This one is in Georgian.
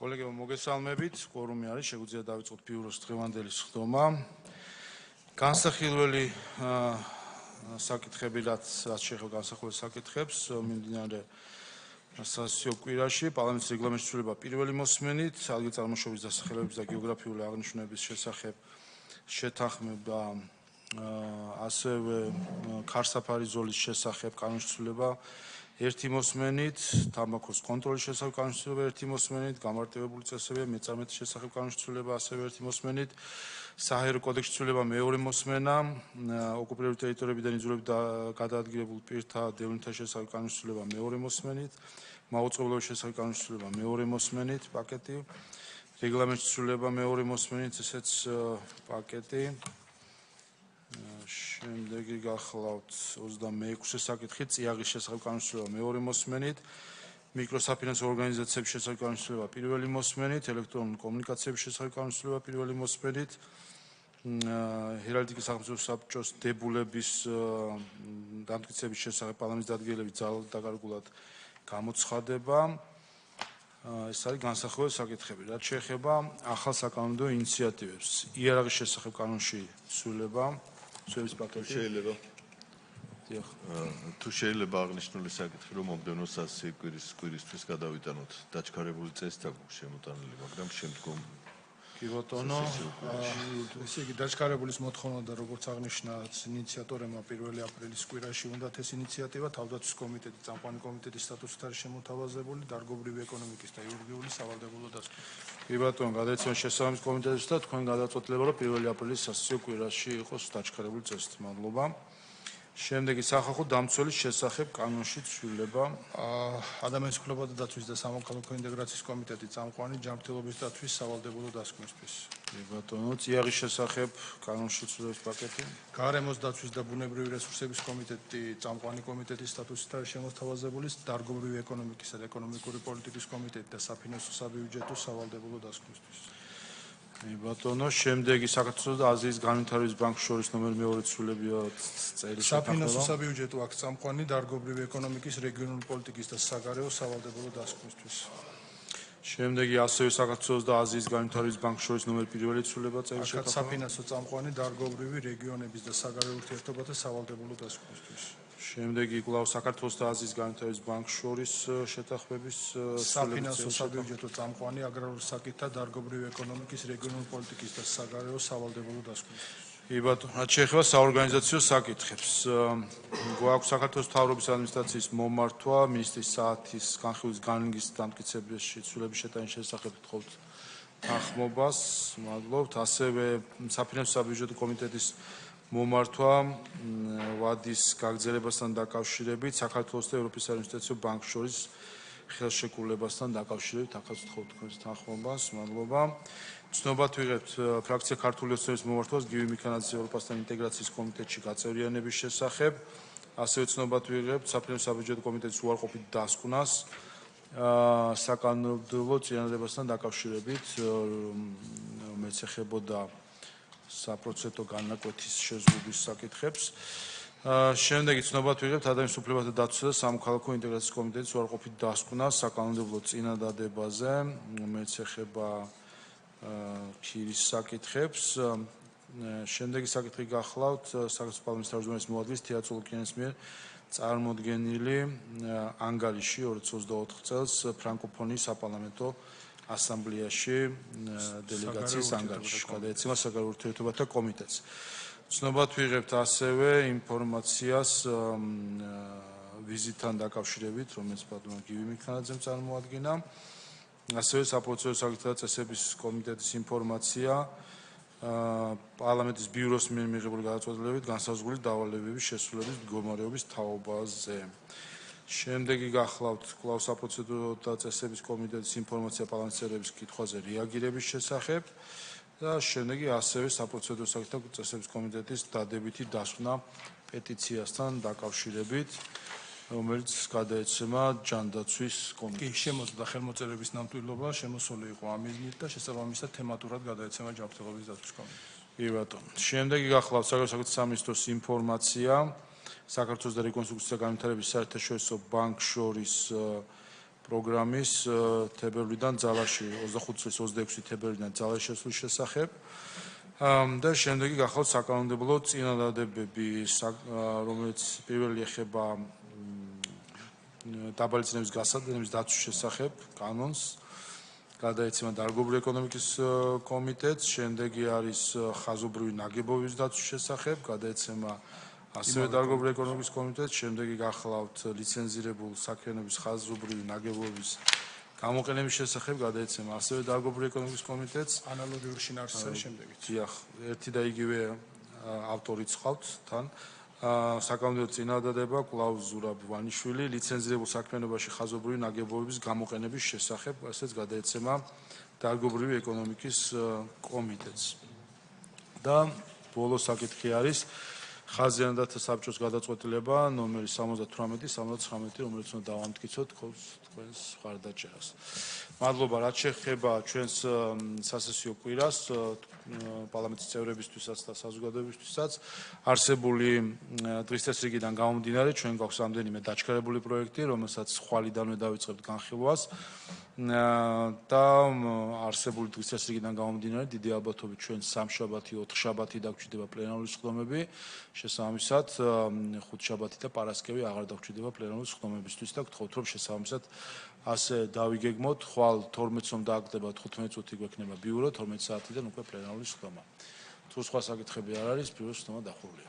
Kolegებო, მოგესალმებით. Კვორუმი არის, შეგვიძლია დავიწყოთ ბიუროს დღევანდელი სხდომა. განსახილველი საკითხები, რაც შეეხება განსახილველ საკითხებს, მიმდინარე სასიო კვირაში პარლამენტის რეგლამენტის ცვლილება პირველი მოსმენით, ადგილწარმოშობის დასახელებების და გეოგრაფიული აღნიშვნების შესახებ შეთანხმება, ასევე ქარსაფარი ზოლის შესახებ კანონის ცვლილება ერთი მოსმენით, თამბაქოს კონტროლის შესახებ კანონის ცვლილება ერთი მოსმენით, გამარტივებული წესები მეწარმეების შესახებ კანონის ცვლილება ასევე ერთი მოსმენით, საჰაერო კოდექსის ცვლილება მეორე მოსმენა, ოკუპირებული ტერიტორიებიდან იძულებით გადაადგილებულ პირთა დევნილთა შესახებ კანონის ცვლილება მეორე მოსმენით, მაუწყებლობის შესახებ კანონის ცვლილება მეორე მოსმენით, პაკეტი, რეგლამენტის ცვლილება მეორე მოსმენით, ესეც პაკეტი. შემდეგი გახლავთ 26 საკითხი წიაღის შესახებ კანონის ცვლილება მეორე მოსმენით, მიკროსაფინანსო ორგანიზაციების შესახებ კანონის ცვლილება პირველი მოსმენით, ელექტრონული კომუნიკაციების შესახებ კანონის ცვლილება პირველი მოსმენით, ჰერალდიკის სახელმწიფო საბჭოს დებულების დამტკიცების შესახებ პარლამენტის დადგენილების ძალადაკარგულად გამოცხადება. ეს არის განსახილველი საკითხები. რაც შეეხება ახალ საკანონმდებლო ინიციატივებს, იარაღის შესახებ კანონში ცვლილება შეიძლება თუ შეიძლება აღნიშნული საკითხი რომ მომდევნო სასიო კვირისთვის გადავიტანოთ დაჩქარებული წესით აქვს შემოტანილი, მაგრამ შემდგომ კი ბატონო, ესე იგი დაჩქარებულის მოთხოვნა და როგორც აღნიშნა ინიციატორებმა 1 აპრილის კვირაში უნდათ ეს ინიციატივა თავდაცვის კომიტეტის წამყვანი კომიტეტის სტატუსით არის შემოთავაზებული დარგობრივი ეკონომიკის და იურიდიული სავალდებულო დასკვნა. კი ბატონო, გადაეცემა შესაბამის კომიტეტს და თქვენ გადაწყვეტილება რომ 1 აპრილის სასიო კვირაში იყოს დაჩქარებული წესით. მადლობა. შემდეგი სახალხო დამცველის შესახებ კანონში ცვლილება. ადამიანის უფლებათა დაცვის და სამოქალაქო ინტეგრაციის კომიტეტის წამყვანი ჯანმრთელობის დაცვის სავალდებულო დასკვნისთვის. კი ბატონო, წიაღის შესახებ კანონში ცვლილების პაკეტი. გარემოს დაცვის და ბუნებრივი რესურსების კომიტეტი წამყვანი კომიტეტის სტატუსით არის შემოთავაზებული დარგობრივი ეკონომიკისა და ეკონომიკური პოლიტიკის კომიტეტი და საფინანსო საბიუჯეტო სავალდებულო დასკვნისთვის. კი ბატონო, შემდეგი საქართველოს და აზიის განვითარების ბანკის შორის ნომერ 2 ცვლილებია წერილი საფინანსო საბიუჯეტო აქტ წამყვანი დარგობრივი ეკონომიკის რეგიონული პოლიტიკის და საგარეო სავალდებულო დასკვნისთვის. შემდეგი ასევე საქართველოს და აზიის განვითარების ბანკის შორის ნომერ 1 ცვლილება წერილი შეთანხმება. საფინანსო წამყვანი დარგობრივი რეგიონების და საგარეო ურთიერთობათა სავალდებულო დასკვნისთვის. შემდეგი კვლავ საქართველოს და აზიის განვითარების ბანკის შორის შეთანხმების საფინანსო საბიუჯეტო წამყვანი აგრარული საკითხთა დარგობრივი ეკონომიკის რეგიონული პოლიტიკის და საგარეო სავალდებულო დასკვნისთვის. კი ბატონო, რაც შეეხება საორგანიზაციო საკითხებს, გვაქვს საქართველოს მთავრობის ადმინისტრაციის მომართვა მინისტრის საათის განხილვის განლინგის დამტკიცებაში ცვლილების შეტანის შესახებ თხოვთ თანხმობას. მადლობთ. ასევე საფინანსო საბიუჯეტო კომიტეტის მომართვა ვადის გაგრძელებასთან დაკავშირებით საქართველოს და ევროპის საინვესტიციო ბანკის შორის ხელშეკრულებასთან დაკავშირებით ახაც ვთხოვთ თქვენს თანხმობას. მადლობა. ცნობად ვიღებთ ფრაქცია ქართული ოცნების მომართვას გივი მიქანაძის ევროპასთან ინტეგრაციის კომიტეტში გაწევრიანების შესახებ. ასევე ცნობად ვიღებთ საფინანსო საბიუჯეტო კომიტეტის უარყოფით დასკვნას საკანონმდებლო წინადადებასთან დაკავშირებით, რომელიც ეხებოდა საპროცენტო განაკვეთის შეზღუდვის საკითხებს. შემდეგი ცნობად ვიღებთ ადამიანის უფლებათა დაცვისა და სამოქალაქო ინტეგრაციის კომიტეტის უარყოფით დასკვნას საკანონმდებლო წინადადებაზე, რომელიც ეხება ქირის საკითხებს. შემდეგი საკითხი გახლავთ საქართველოს პარლამენტის თავმჯდომარის მოადგილის თეა წულუკიანის მიერ წარმოდგენილი ანგარიში 2024 წელს ფრანკოფონიის საპარლამენტო ასამბლეაში დელეგაციის ანგარიში გადაეცემა საგარეო ურთიერთობათა კომიტეტს. ცნობად ვიღებთ ასევე ინფორმაციას ვიზიტთან დაკავშირებით, რომელიც ბატონმა გივი მიქანაძემ წარმოადგინა. ასევე საპროცედურო საკითხთა წესების კომიტეტის ინფორმაცია პარლამენტის ბიუროს მიერ მიღებული გადაწყვეტილებებით განსაზღვრული დავალებების შესრულების მდგომარეობის თაობაზე. შემდეგი გახლავთ კვლავ საპროცედურო წესების კომიტეტის ინფორმაცია პარლამენტის წევრების კითხვაზე რეაგირების შესახებ და შემდეგი ასევე საპროცედურო საკითხთა წესების კომიტეტის დადებითი დასკვნა პეტიციასთან დაკავშირებით, რომელიც გადაეცემა ჯანდაცვის კომიტეტს. შემოწმდა ხელმოწერების ნამდვილობა, შემოსული იყო ამ მიზნით და შესაბამისად თემატურად გადაეცემა ჯანმრთელობის დაცვის კომიტეტს. კი ბატონო. შემდეგი გახლავთ საგარეო საქმეთა სამინისტროს ინფორმაცია საქართველოს და რეკონსტრუქციის და განვითარების საერთაშორისო ბანკს შორის პროგრამის თებერვლიდან ძალაში 25 წლის 26 თებერვლიდან ძალაში შესვლის შესახებ. და შემდეგი გახავთ საკანონმდებლო წინადადებები, რომელიც პირველი ეხება დაბალი წინების გასადენების დაცვის შესახებ კანონს. გადაეცემა დარგობრივი ეკონომიკის კომიტეტს, შემდეგი არის ხაზობრივი ნაგებობის დაცვის შესახებ, გადაეცემა ასევე დარგობრივი ეკონომიკის კომიტეტს, შემდეგი გახლავთ ლიცენზირებულ საქმიანობის ხაზობრივი ნაგებობის გამოყენების შესახებ, გადაეცემა ასევე დარგობრივი ეკონომიკის კომიტეტს. ანალოგიური შინაარსის შემდეგიც. დიახ, ერთი და იგივე ავტორიც ხავთ თან. საკანონმდებლო წინადადება კვლავ ზურაბ ვანიშვილი ლიცენზირებულ საქმიანობაში ხაზობრივი ნაგებობების გამოყენების შესახებ, ასეც გადაეცემა დარგობრივი ეკონომიკის კომიტეტს. და ბოლო საკითხი არის ხაზიანთა საბჭოს გადაწყვეტილება ნომერი 78-79, რომელიც უნდა დავამტკიცოთ თქვენს მხარდაჭერას. მადლობა, რაც შეეხება ჩვენს სასესიო კვირას, პარლამენტის წევრებისთვისაც და საზოგადოებისთვისაც არსებული დღის წესრიგიდან გამომდინარე, ჩვენ გვაქვს რამდენიმე დაჩქარებული პროექტი, რომელსაც ხვალიდანვე დავიწყებთ განხილვას და არსებული დღის წესრიგიდან გამომდინარე, დიდი ალბათობით ჩვენ სამშაბათი, ოთხშაბათი დაგვჭირდება პლენარული სხდომები, შესაბამისად, ხუთშაბათი და პარასკევი აღარ დაგვჭირდება პლენარული სხდომებისთვის და გთხოვთ, რომ შესაბამისად ასე დავიგეგმოთ, ხვალ 12-ს რომ დააგდება 15 წუთი გვექნება ბიურო, 12 საათიდან უკვე პლენარული სხდომა. თუ სხვა საკითხები არ არის, ბიუროს სხდომა დახურულია.